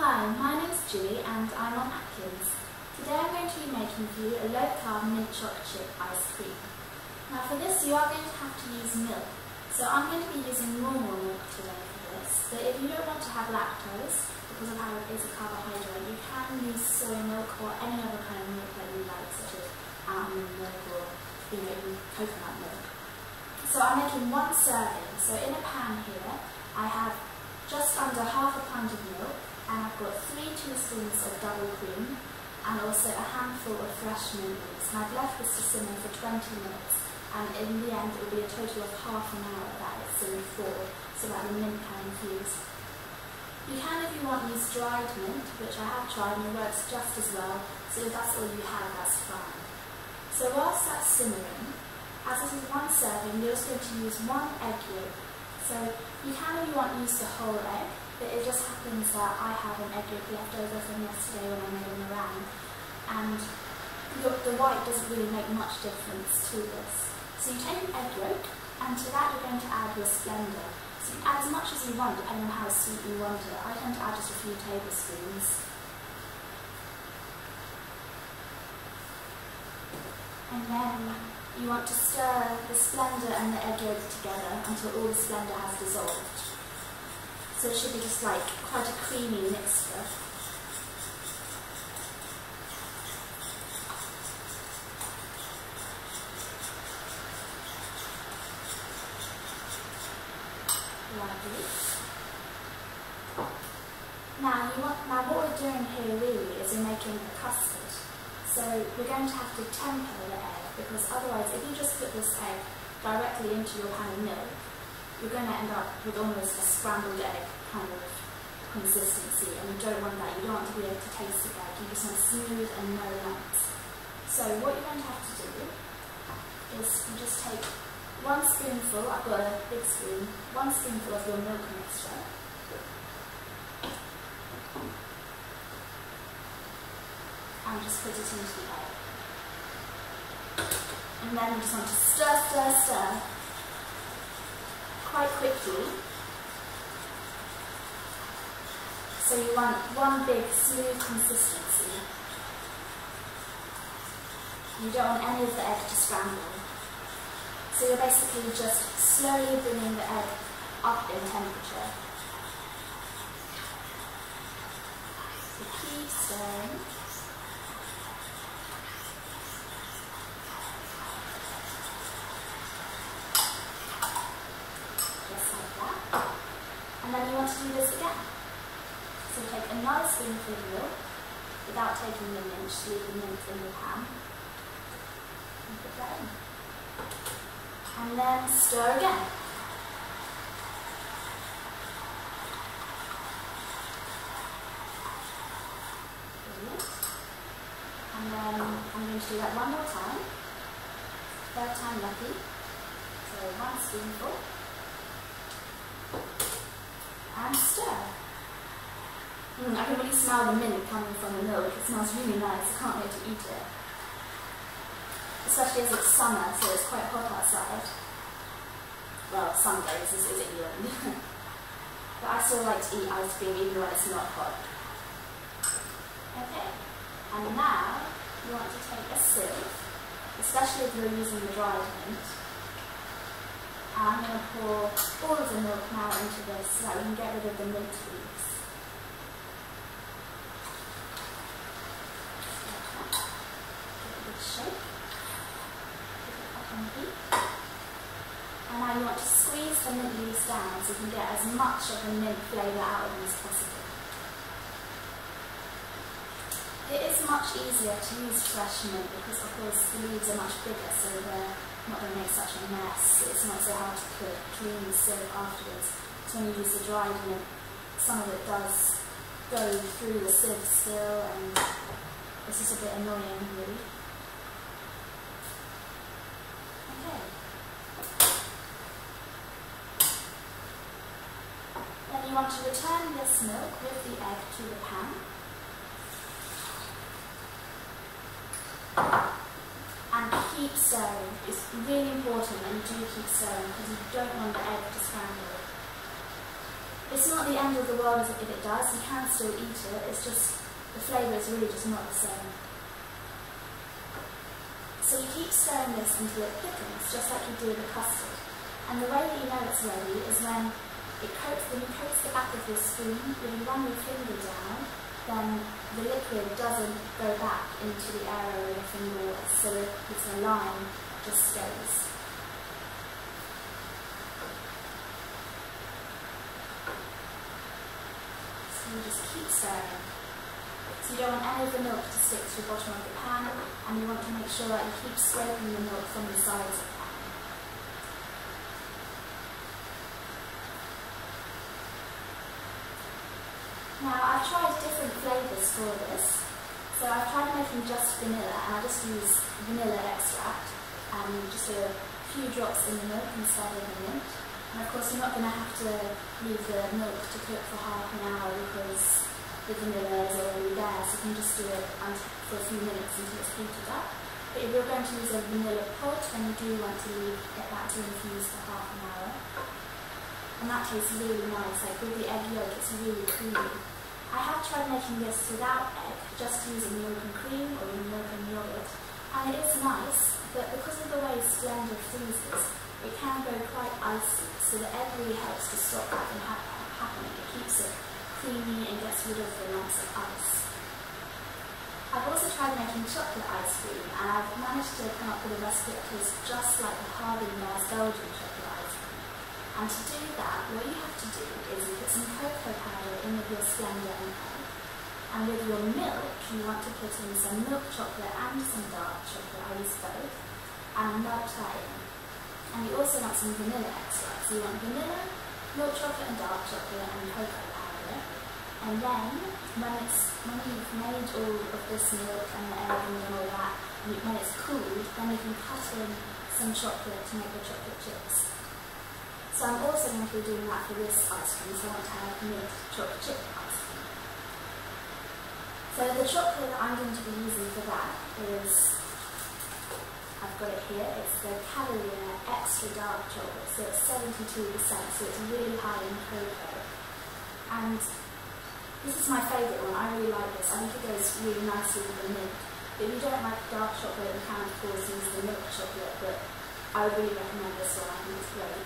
Hi, my name is Jilly and I'm on Atkins. Today I'm going to be making for you a low-carb mint choc chip ice cream. Now for this you are going to have to use milk. So I'm going to be using normal milk today for this. But if you don't want to have lactose, because of how it is a carbohydrate, you can use soy milk or any other kind of milk that you like, such as almond milk or even coconut milk. So I'm making one serving. So in a pan here, I have just under half a pint of milk, and I've got 3 teaspoons of double cream and also a handful of fresh mint leaves. And I've left this to simmer for 20 minutes, and in the end it will be a total of half an hour that it's simmered for, so that the mint can infuse. You can, if you want, use dried mint, which I have tried and it works just as well, so if that's all you have, that's fine. So whilst that's simmering, as this is one serving, you're just going to use 1 egg yolk. So you can, if you want, use the whole egg, but it just happens that I have an egg yolk left over from yesterday when I made a meringue, and the white doesn't really make much difference to this. So you take an egg yolk, and to that you're going to add your Splenda. So you add as much as you want, depending on how sweet you want it. I tend to add just a few tablespoons. And then you want to stir the Splenda and the egg yolk together until all the Splenda has dissolved. So it should be just like quite a creamy mixture. Lovely. Now what we're doing here really is we're making a custard. So we're going to have to temper the egg, because otherwise if you just put this egg directly into your pan of milk, you're going to end up with almost a scrambled egg kind of consistency, and you don't want that. You don't want to be able to taste the egg, you just want smooth and no lumps. So what you're going to have to do is you just take 1 spoonful, I've got a big spoon, 1 spoonful of your milk mixture, and just put it into the egg. And then you just want to stir, stir, stir quite quickly. So you want one big smooth consistency. You don't want any of the egg to scramble. So you're basically just slowly bringing the egg up in temperature. So keep stirring. And then you want to do this again. So take another spoonful of milk, without taking the mint, just leave the mint in the pan, and put that in. And then stir again. Brilliant. And then I'm going to do that one more time. 3rd time lucky. So 1 spoonful. And stir. I can really smell the mint coming from the milk. It smells really nice. I can't wait to eat it. Especially as it's summer, so it's quite hot outside. Well, some days, this is England. But I still like to eat ice cream even when it's not hot. Okay. And now you want to take a sieve, especially if you're using the dried mint. I'm going to pour all of the milk now into this so that we can get rid of the mint leaves. Give it a good shake. Put it up on heat. And now you want to squeeze the mint leaves down so you can get as much of the mint flavour out of them as possible. It is much easier to use fresh mint because of course the leaves are much bigger, so they're not going to make such a mess. It's not so hard to clean the sieve afterwards. So when you use the dried mint, some of it does go through the sieve still, and it's just a bit annoying really. Okay. Then you want to return this milk with the egg to the pan. And keep stirring. It's really important that you do keep stirring because you don't want the egg to scramble. It's not the end of the world if it does, you can still eat it, it's just, the flavour is really just not the same. So you keep stirring this until it thickens, just like you do with the custard. And the way that you know it's ready is when you coat the back of your spoon, when you run your finger down, then the liquid doesn't go back into the area where your finger was, so it's a line just stays. So you just keep stirring. So you don't want any of the milk to stick to the bottom of the pan, and you want to make sure that you keep scraping the milk from the sides of the pan. Now I've tried different flavours for this. So I've tried making just vanilla, and I just use vanilla extract, just a few drops in the milk instead of the mint. And of course you're not going to have to leave the milk to cook for half an hour because the vanilla is already there, so you can just do it for a few minutes until it's heated up. But if you're going to use a vanilla pot, then you do want to get that to infuse for half an hour. And that tastes really nice, like with the egg yolk it's really creamy. I have tried making this without egg, just using milk and cream or even milk and yogurt, and it is nice, but because of the way Splenda freezes, it can go quite icy, so the egg really helps to stop that from happening. It keeps it creamy and gets rid of the lumps of ice. I've also tried making chocolate ice cream, and I've managed to come up with a recipe that tastes just like the Harvey-Mars Belgian chocolate ice cream. And to do that, what you have to do is you put some cocoa powder in with your Splenda and egg. And with your milk, you want to put in some milk chocolate and some dark chocolate, I use both, and melt that in. And you also want some vanilla extract, so you want vanilla, milk chocolate and dark chocolate and cocoa powder. And then, when you've made all of this milk and the egg and all that, and when it's cooled, then you can cut in some chocolate to make the chocolate chips. So I'm also going to be doing that for this ice cream, so I want to have mint chocolate chip ice cream. So the chocolate that I'm going to be using for that is, I've got it here, it's the Cavalier Extra Dark Chocolate, so it's 72%, so it's really high in cocoa. And this is my favourite one, I really like this, I think it goes really nicely with the mint. If you don't like dark chocolate, you can of course use the milk chocolate, but I would really recommend this one, I think it's great.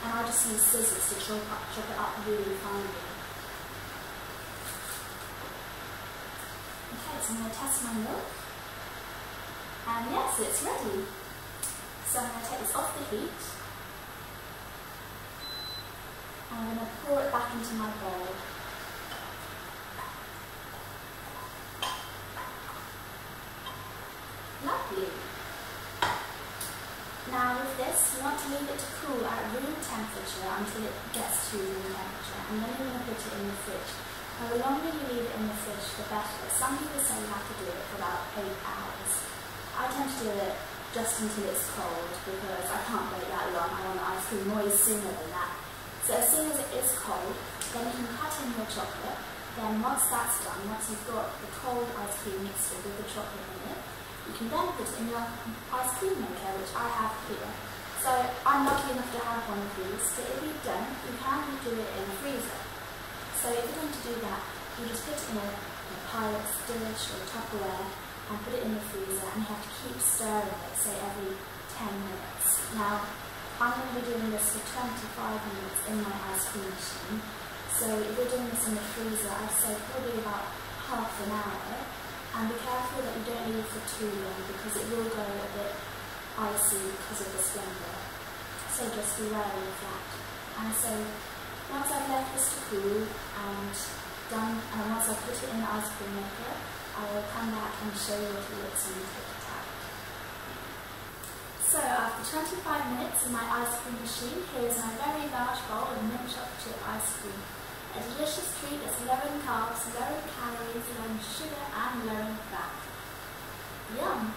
And I just use scissors to chop it up really finely. Okay, so I'm going to test my milk. And yes, it's ready. So I'm going to take this off the heat. And I'm going to pour it back into my bowl. Lovely. Now with this, you want to leave it to cool at room temperature until it gets to room temperature, and then you're going to put it in the fridge. Now the longer you leave it in the fridge, the better. Some people say you have to do it for about 8 hours. I tend to do it just until it's cold because I can't wait that long. I want the ice cream way sooner than that. So as soon as it is cold, then you can cut in your chocolate. Then once that's done, once you've got the cold ice cream mixed with the chocolate in it, you can then put it in your ice cream maker, which I have here. So I'm lucky enough to have one of these, but if you don't, you can do it in a freezer. So if you're going to do that, you just put it in a Pyrex dish or Tupperware and put it in the freezer, and you have to keep stirring it, say every 10 minutes. Now, I'm going to be doing this for 25 minutes in my ice cream machine. So if you're doing this in the freezer, I'd say probably about half an hour. And be careful that you don't leave it for too long because it will go a bit icy because of the Splenda. So just be wary of that. And so once I've left this to cool and done, and once I've put it in the ice cream maker, I will come back and show you what it looks when you take it out. So after 25 minutes in my ice cream machine, here is my very large bowl of mint chocolate chip ice cream. A delicious treat that's low in carbs, low in calories, low in sugar and low in fat. Yum!